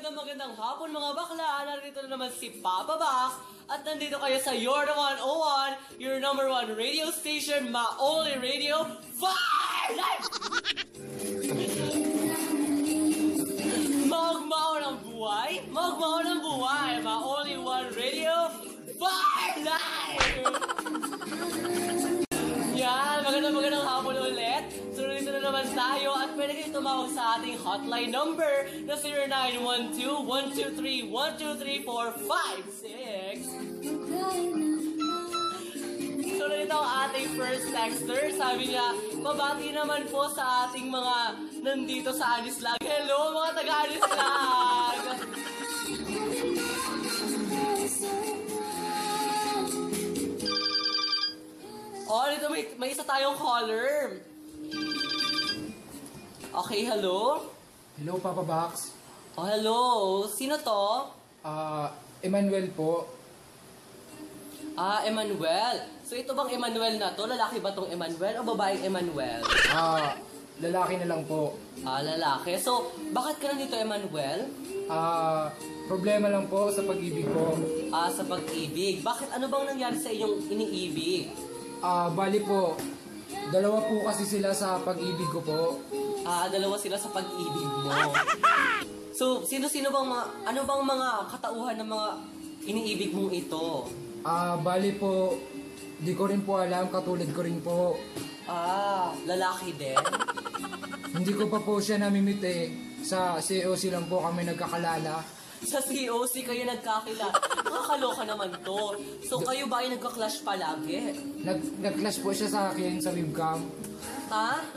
magandang hapon mga bakla. Narito na naman si Papa Bax. At nandito kayo sa Your The 101, your number one radio station, Ma-only Radio Fire Life! Magmao ng buhay, Ma-only one radio Fire Life! Yan, magandang hapon ulit. So, dito na naman tayo at pwede kayo tumawag sa ating hotline number na 0912-123-123-456. So, dito ang ating first texter. Sabi niya, pabati naman po sa ating mga nandito sa Anislag. Hello, mga taga-Anislag! Oh, dito may isa tayong caller. Okay, hello? Hello, Papa Bax. Oh, hello. Sino to? Emmanuel po. Emmanuel. So, ito bang Emmanuel na to? Lalaki ba tong Emmanuel o babaeng Emmanuel? Lalaki na lang po. Lalaki. So, bakit ka nandito, Emmanuel? Problema lang po sa pag-ibig ko. Sa pag-ibig. Bakit? Ano bang nangyari sa inyong iniibig? Bali po, dalawa po kasi sila sa pag-ibig ko po. Dalawa sila sa pag-ibig mo. So, sino-sino bang ano bang mga katauhan ng mga iniibig mong ito? Bali po, di ko rin po alam, katulad ko rin po. Lalaki din? Hindi ko pa po siya namimit eh. Sa COC lang po kami nagkakalala. Sa COC kayo nagkakila. Nakakaloka naman to. So, kayo ba ay nagka-clash palagi? Nag-clash po siya sa akin sa webcam.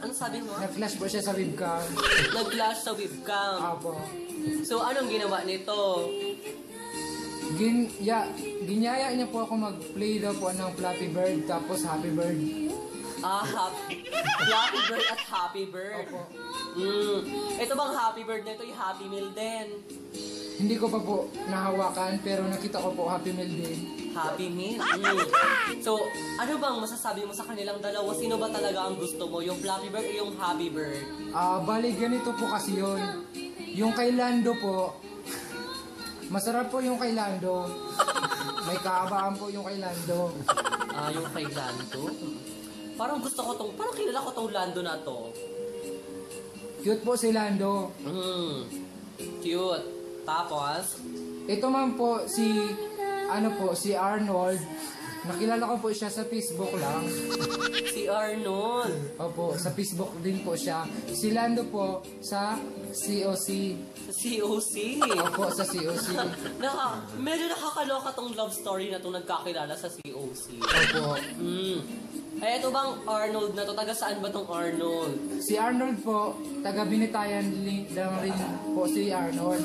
Ano sabi mo? Nag-clash po siya sa webcam. Nag-clash sa webcam? Apo. So, anong ginawa nito? Ginyaya niya po ako mag-play daw po ng Flappy Bird tapos Happy Bird. Flappy Bird at Happy Bird. Opo. Ito bang Happy Bird na ito, yung Happy Meal din? Hindi ko pa po nahawakan pero nakita ko po Happy Meal din. Happy Meal? So, ano bang masasabi mo sa kanilang dalawa? Sino ba talaga ang gusto mo? Yung Flappy Bird o yung Happy Bird? Bali ganito po kasi yun. Yung kay Lando po, masarap po yung kay Lando. May kaabaan po yung kay Lando. Yung kay Lando? Parang kilala ko tong Lando na to. Cute po si Lando. Cute. Tapos? Ito man po si Arnold. Nakilala ko po siya sa Facebook lang. Si Arnold? Opo, sa Facebook din po siya. Si Lando po sa COC. Sa COC? Opo, sa COC. Medyo nakakaloka tong love story na itong nagkakilala sa COC. Opo. Ito bang Arnold na to? Taga saan ba tong Arnold? Si Arnold po, taga Binitayan lang rin po si Arnold.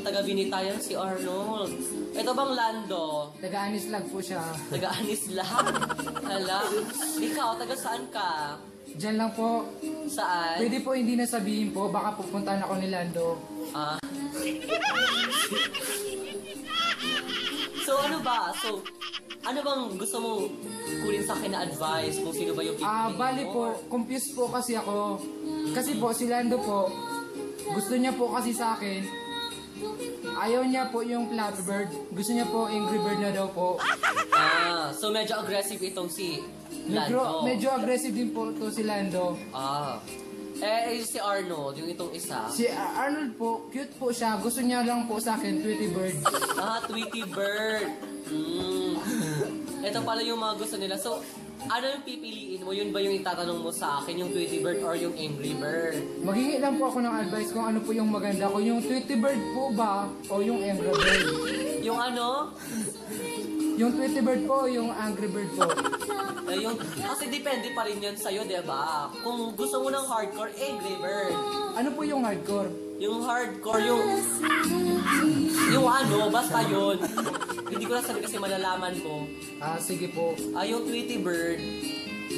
Taga Binitayan si Arnold. Ito bang Lando? Taga Anislag po siya. Taga Anislag? Hala. Ikaw, taga saan ka? Diyan lang po. Saan? Pwede po hindi na sabihin po, baka pupuntahan ako ni Lando. So ano ba? Ano bang gusto mong kunin sa akin na advice kung sino ba yung pipiliin mo? Bali po, confused po kasi ako. Kasi po, si Lando po, gusto niya po kasi sa akin, ayaw niya po yung Flappy Bird. Gusto niya po Angry Bird na daw po. So medyo aggressive itong si Lando. Medyo aggressive din po to si Lando. Si Arnold, yung itong isa. Si Arnold po, cute po siya. Gusto niya lang po sa akin, Tweety Bird. Tweety Bird. Ito pala yung mga gusto nila. So, ano yung pipiliin mo? Yun ba yung itatanong mo sa akin? Yung Tweety Bird or yung Angry Bird? Maghingi lang po ako ng advice kung ano po yung maganda. Kung yung Tweety Bird po ba o yung Angry Bird? Yung ano? Yung Tweety Bird po o yung Angry Bird po? Kasi depende pa rin yan sa'yo, diba? Kung gusto mo ng hardcore, Angry Bird. Ano po yung hardcore? Yung hardcore, yung ano, basta yun. Hindi ko lang sabi kasi malalaman ko. Sige po. Yung Tweety Bird,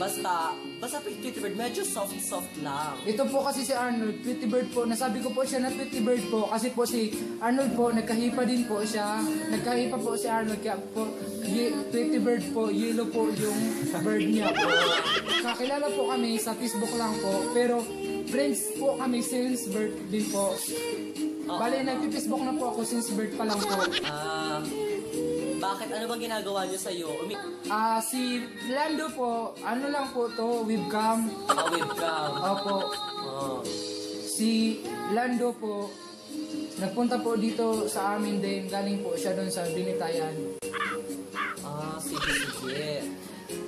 basta Tweety Bird, medyo soft lang. Ito po kasi si Arnold, Tweety Bird po. Nasabi ko po siya na Tweety Bird po kasi po si Arnold po, nagkahipa din po siya. Nagkahipa po si Arnold kaya po, Tweety Bird po, yellow po yung bird niya po. Kakilala po kami sa Facebook lang po, pero Friends po kami since birth din po. Bale, nag-Facebook na po ako since birth pa lang po. Bakit? Ano bang ginagawa niyo sa'yo? Si Lando po, ano lang po to, webcam. Webcam. Opo. Oh. Si Lando po, nagpunta po dito sa amin din. Galing po siya doon sa Binitayan. Sige.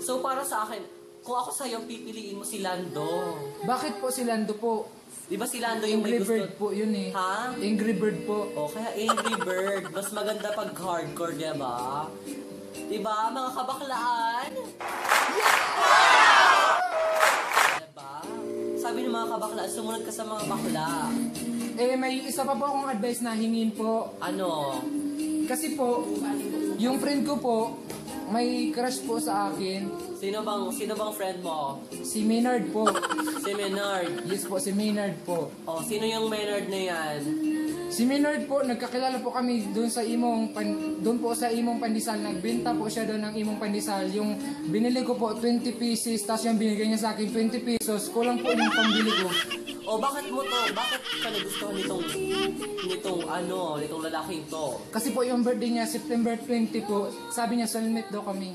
So, para sa akin, kung ako sa'yo, pipiliin mo si Lando. Bakit po si Lando po? Di ba si Lando yung may Angry gusto? Bird po yun eh. Ha? Angry Bird po. O, kaya Angry Bird. Mas maganda pag hardcore, diba? Diba, mga kabaklaan? Diba? Sabi ng mga kabaklaan, sumunod ka sa mga bakla. May isa pa po akong advice na hingin po. Ano? Kasi po, yung friend ko po, may crush po sa akin. Sino bang friend mo? Si Maynard po. Si Maynard. Yes po, si Maynard po. O, sino yung Maynard na yan? Si Maynard po, nagkakilala po kami doon sa doon po sa Imong Pandesal. Nagbenta po siya doon ng Imong Pandesal. Yung binili ko po 20 pieces, tapos yung binigay niya sa akin 20 pesos. Kulang po yung pambili ko. O, bakit ka nagustuhan nitong lalaking to? Kasi po yung birthday niya, September 20 po. Sabi niya, soulmate daw kami.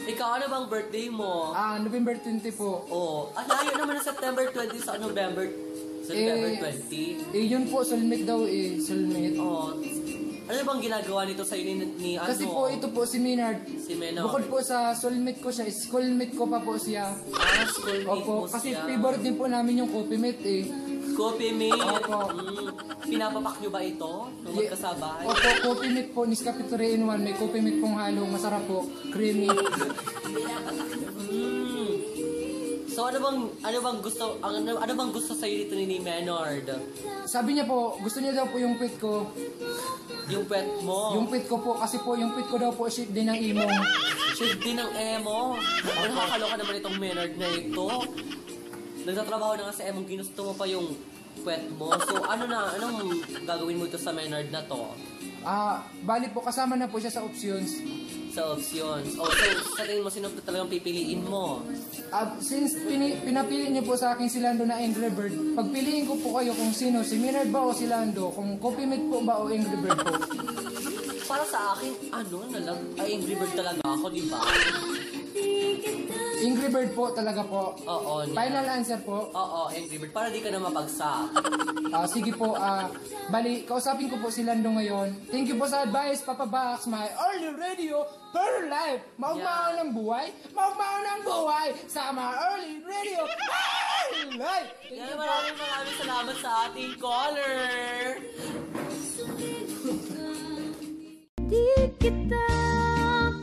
Ikaw, ano bang birthday mo? November 20 po. Oh, layo naman na September 20 sa November 20. Yun po, soulmate daw soulmate. Oh, ano bang ginagawa nito sa'yo ni ano? Kasi po, ito po si Maynard. Si Maynard. Bukod po sa soulmate ko siya, schoolmate ko pa po siya. Schoolmate mo Opo, kasi siya. favorite din po namin yung coffee mate eh. Coffee mate? Opo. Pinapapak nyo ba ito? Nung magkasabay? Opo, coffee mate po, Nescafe 3-in-1. May coffee mate pong halo, masarap po, creamy. So ano bang gusto sa'yo dito ni Maynard? Sabi niya po, gusto niya daw po yung pet ko. Yung pet mo? Yung pet ko po, kasi po yung pet ko daw po shape din ng imong. Shape din ng emo? Ano nakakaloka naman itong Maynard na ito? Nagtatrabaho na nga sa emong, ginusto mo pa yung pet mo. So anong gagawin mo ito sa Maynard na to? Bali po, kasama na po siya sa options. Sa options. Oh, so sa tingin mo, sino talagang pipiliin mo? Since pinapili niyo po sa akin si Lando na Angry Bird, pagpiliin ko po kayo kung sino, si Maynard ba o si Lando, kung coffee mate po ba o Angry Bird po. Para sa akin, Angry Bird talaga ako, di ba? Angry Bird po talaga po. Oo. Final answer po. Oo, Angry Bird. Para di ka na mapagsak. Sige po, bali, kausapin ko po si Lando ngayon. Thank you po sa advice, Papa Bax, my early radio per life. Maugmao ng buhay, sa my early radio per life. Yan, maraming salamat sa ating caller. Di kita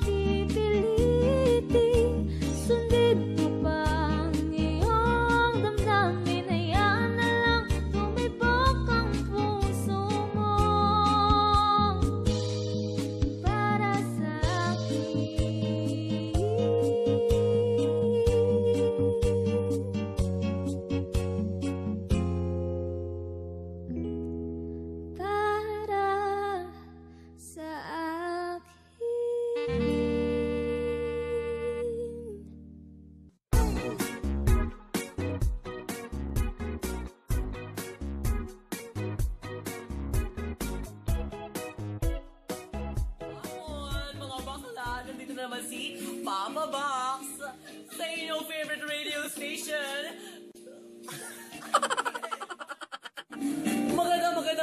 pipilitin, sundin mo pa ang iyong damdamin. Hayaan na lang tumibok ang puso mo para sa akin. Para sa akin. Mga bakla, nandito na naman si Papa Box sa inyong favorite radio station.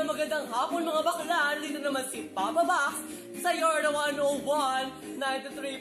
Magandang hapon mga bakla, nandito naman si Papa Box sa Your The 101 93.